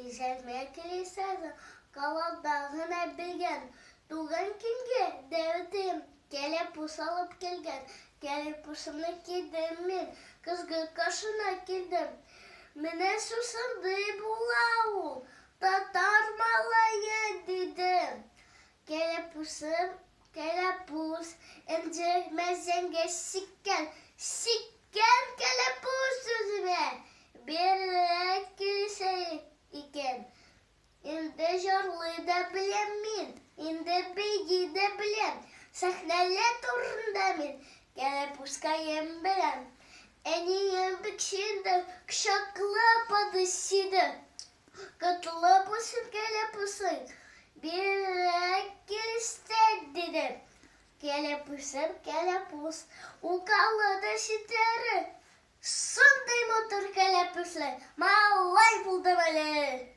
Ижәлмә килесәзі, қаладағына білген. Туған кенге дәуітім, кәләпүш алып келген. Кәләпүшімні кидім мен, күзгі қашына келдім. Менә шушындай була ул, татар малайы дидім. Кәләпүшем, кәләпүш, энде мәзәнгә сиккән кәләпүш үземә. Бері килсә икән. Инде жарлый да беләм мин, инде бейги да беләм. Сәхнәләр турында мин кәләпүшкәем беләм. Әнием бикшинде, кшаклы падысиде. Кытлы булсын кәләпүшең, бері килсә дидем. Кәләпүшем, кәләпүш, укалы да ситәре. Шундай матур кәләпүшле, малай булдым әле.